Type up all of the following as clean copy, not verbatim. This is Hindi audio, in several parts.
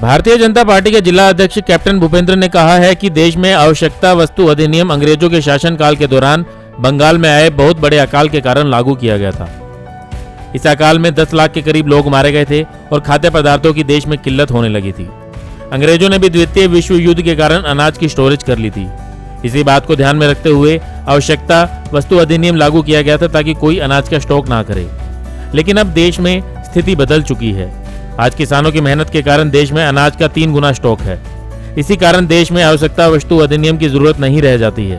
भारतीय जनता पार्टी के जिला अध्यक्ष कैप्टन भूपेंद्र ने कहा है कि देश में आवश्यकता वस्तु अधिनियम अंग्रेजों के शासनकाल के दौरान बंगाल में आए बहुत बड़े अकाल के कारण लागू किया गया था। इस अकाल में 10 लाख के करीब लोग मारे गए थे और खाद्य पदार्थों की देश में किल्लत होने लगी थी। अंग्रेजों ने भी द्वितीय विश्व युद्ध के कारण अनाज की स्टोरेज कर ली थी। इसी बात को ध्यान में रखते हुए आवश्यकता वस्तु अधिनियम लागू किया गया था ताकि कोई अनाज का स्टॉक ना करे। लेकिन अब देश में स्थिति बदल चुकी है। आज किसानों की मेहनत के कारण देश में अनाज का 3 गुना स्टॉक है। इसी कारण देश में आवश्यकता वस्तु अधिनियम की जरूरत नहीं रह जाती है।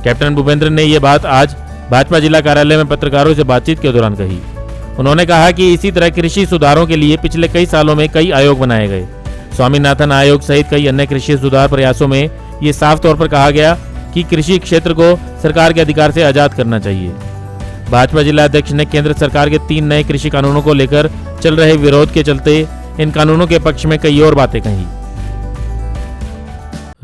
कैप्टन भूपेंद्र ने ये बात आज भाजपा जिला कार्यालय में पत्रकारों से बातचीत के दौरान कही। उन्होंने कहा कि इसी तरह कृषि सुधारों के लिए पिछले कई सालों में कई आयोग बनाए गए। स्वामीनाथन आयोग सहित कई अन्य कृषि सुधार प्रयासों में ये साफ तौर पर कहा गया कि कृषि क्षेत्र को सरकार के अधिकार से आजाद करना चाहिए। भाजपा जिला अध्यक्ष ने केंद्र सरकार के 3 नए कृषि कानूनों को लेकर चल रहे विरोध के चलते इन कानूनों के पक्ष में कई और बातें कही।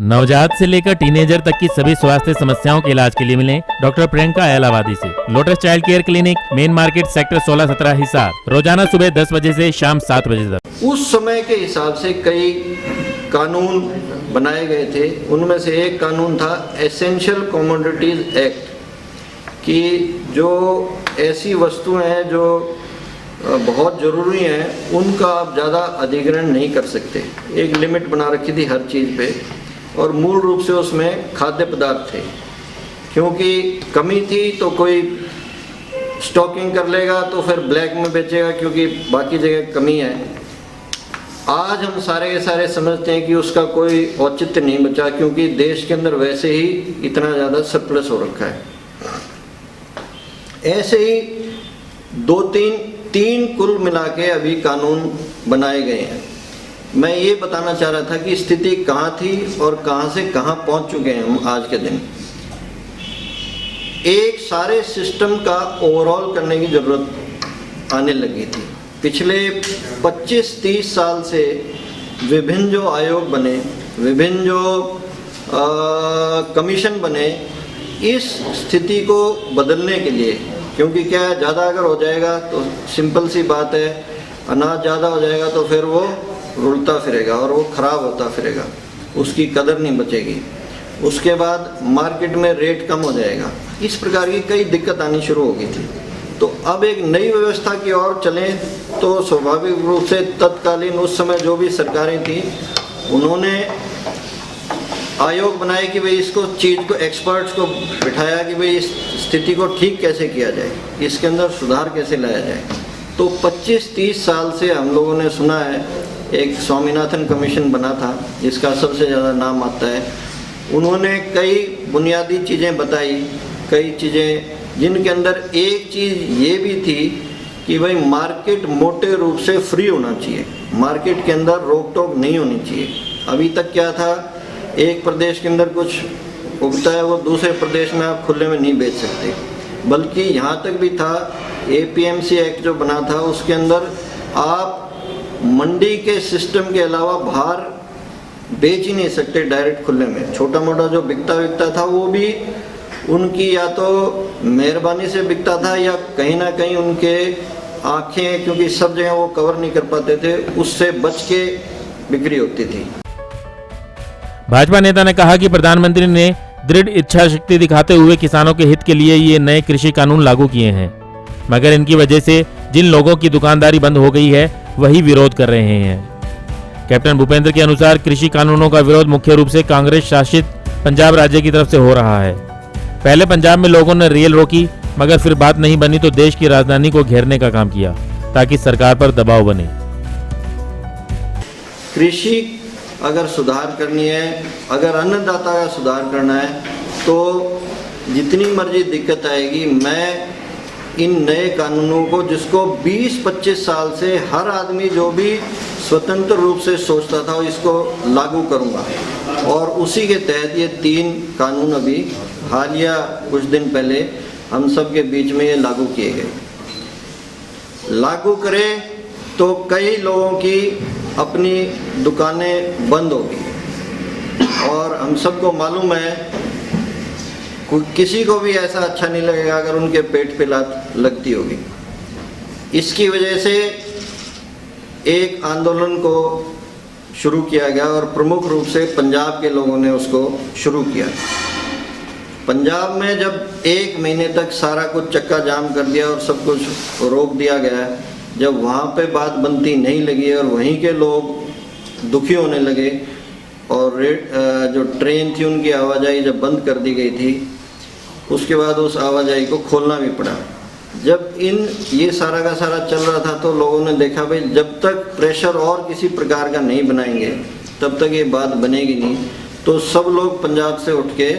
नवजात से लेकर टीनेजर तक की सभी स्वास्थ्य समस्याओं के इलाज के लिए मिलें डॉक्टर प्रियंका एलावादी से। Lotus child care clinic, main market, sector 16-17 Hisar. रोजाना सुबह 10 बजे से शाम 7 बजे तक। उस समय के हिसाब से कई कानून बनाए गए थे। उनमें से एक कानून था एसेंशियल कमोडिटीज एक्ट, कि जो ऐसी वस्तुएं हैं जो बहुत ज़रूरी हैं उनका आप ज़्यादा अधिग्रहण नहीं कर सकते। एक लिमिट बना रखी थी हर चीज़ पे, और मूल रूप से उसमें खाद्य पदार्थ थे। क्योंकि कमी थी तो कोई स्टॉकिंग कर लेगा तो फिर ब्लैक में बेचेगा, क्योंकि बाकी जगह कमी है। आज हम सारे के सारे समझते हैं कि उसका कोई औचित्य नहीं बचा, क्योंकि देश के अंदर वैसे ही इतना ज़्यादा सरप्लस हो रखा है। ऐसे ही 2-3 कुल मिला के अभी कानून बनाए गए हैं। मैं ये बताना चाह रहा था कि स्थिति कहाँ थी और कहाँ से कहाँ पहुँच चुके हैं हम आज के दिन। एक सारे सिस्टम का ओवरऑल करने की ज़रूरत आने लगी थी। पिछले 25-30 साल से विभिन्न जो आयोग बने, विभिन्न जो कमीशन बने, इस स्थिति को बदलने के लिए, क्योंकि क्या है, ज़्यादा अगर हो जाएगा तो सिंपल सी बात है, अनाज ज़्यादा हो जाएगा तो फिर वो रुलता फिरेगा और वो ख़राब होता फिरेगा, उसकी कदर नहीं बचेगी। उसके बाद मार्केट में रेट कम हो जाएगा। इस प्रकार की कई दिक्कत आनी शुरू हो गई थी। तो अब एक नई व्यवस्था की ओर चलें तो स्वाभाविक रूप से तत्कालीन उस समय जो भी सरकारें थी उन्होंने आयोग बनाए कि भाई इसको चीज़ को, एक्सपर्ट्स को बिठाया कि भाई इस स्थिति को ठीक कैसे किया जाए, इसके अंदर सुधार कैसे लाया जाए। तो 25-30 साल से हम लोगों ने सुना है, एक स्वामीनाथन कमीशन बना था जिसका सबसे ज़्यादा नाम आता है। उन्होंने कई बुनियादी चीज़ें बताई, कई चीज़ें जिनके अंदर एक चीज़ ये भी थी कि भाई मार्केट मोटे रूप से फ्री होना चाहिए, मार्केट के अंदर रोक टोक नहीं होनी चाहिए। अभी तक क्या था, एक प्रदेश के अंदर कुछ उगता है वो दूसरे प्रदेश में आप खुले में नहीं बेच सकते। बल्कि यहाँ तक भी था, APMC एक्ट जो बना था उसके अंदर आप मंडी के सिस्टम के अलावा बाहर बेच ही नहीं सकते डायरेक्ट खुले में। छोटा मोटा जो बिकता था वो भी उनकी या तो मेहरबानी से बिकता था या कहीं ना कहीं उनके आंखें, क्योंकि सब जगह वो कवर नहीं कर पाते थे, उससे बच के बिक्री होती थी। भाजपा नेता ने कहा कि प्रधानमंत्री ने दृढ़ इच्छा शक्ति दिखाते हुए किसानों के हित के लिए ये नए कृषि कानून लागू किए हैं, मगर इनकी वजह से जिन लोगों की दुकानदारी बंद हो गई है वही विरोध कर रहे हैं। कैप्टन भूपेंद्र के अनुसार कृषि कानूनों का विरोध मुख्य रूप से कांग्रेस शासित पंजाब राज्य की तरफ से हो रहा है। पहले पंजाब में लोगों ने रेल रोकी, मगर फिर बात नहीं बनी तो देश की राजधानी को घेरने का काम किया ताकि सरकार पर दबाव बने। कृषि अगर सुधार करनी है, अगर अन्नदाता का सुधार करना है, तो जितनी मर्जी दिक्कत आएगी, मैं इन नए कानूनों को, जिसको 20-25 साल से हर आदमी जो भी स्वतंत्र रूप से सोचता था, इसको लागू करूंगा। और उसी के तहत ये 3 कानून अभी हालिया कुछ दिन पहले हम सब के बीच में ये लागू किए गए। लागू करें तो कई लोगों की अपनी दुकानें बंद होगी, और हम सबको मालूम है किसी को भी ऐसा अच्छा नहीं लगेगा अगर उनके पेट पे लात लगती होगी। इसकी वजह से एक आंदोलन को शुरू किया गया और प्रमुख रूप से पंजाब के लोगों ने उसको शुरू किया। पंजाब में जब 1 महीने तक सारा कुछ चक्का जाम कर दिया और सब कुछ रोक दिया गया, जब वहाँ पे बात बनती नहीं लगी और वहीं के लोग दुखी होने लगे और जो ट्रेन थी उनकी आवाजाही जब बंद कर दी गई थी, उसके बाद उस आवाजाही को खोलना भी पड़ा। जब ये सारा का सारा चल रहा था तो लोगों ने देखा भाई जब तक प्रेशर और किसी प्रकार का नहीं बनाएंगे तब तक ये बात बनेगी नहीं। तो सब लोग पंजाब से उठ के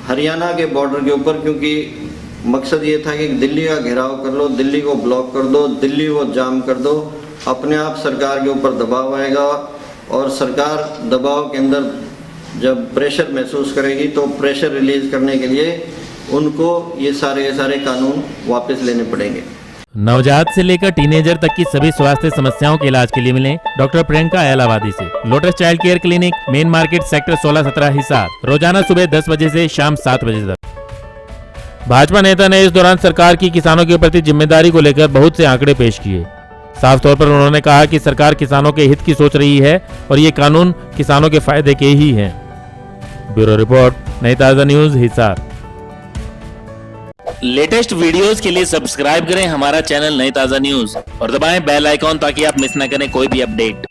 हरियाणा के बॉर्डर के ऊपर, क्योंकि मकसद ये था कि दिल्ली का घेराव कर लो, दिल्ली को ब्लॉक कर दो, दिल्ली को जाम कर दो, अपने आप सरकार के ऊपर दबाव आएगा और सरकार दबाव के अंदर जब प्रेशर महसूस करेगी तो प्रेशर रिलीज करने के लिए उनको ये सारे कानून वापस लेने पड़ेंगे। नवजात से लेकर टीनेजर तक की सभी स्वास्थ्य समस्याओं के इलाज के लिए मिले डॉक्टर प्रियंका एलावादी से। Lotus child care clinic, main market, sector 16-17 Hisar, रोजाना सुबह 10 बजे से शाम 7 बजे तक। भाजपा नेता ने इस दौरान सरकार की किसानों के प्रति जिम्मेदारी को लेकर बहुत से आंकड़े पेश किए। साफ तौर पर उन्होंने कहा कि सरकार किसानों के हित की सोच रही है और ये कानून किसानों के फायदे के ही हैं। ब्यूरो रिपोर्ट, नई ताजा न्यूज, हिसार। लेटेस्ट वीडियोस के लिए सब्सक्राइब करें हमारा चैनल नई ताजा न्यूज और दबाएं बेल आइकॉन ताकि आप मिस न करें कोई भी अपडेट।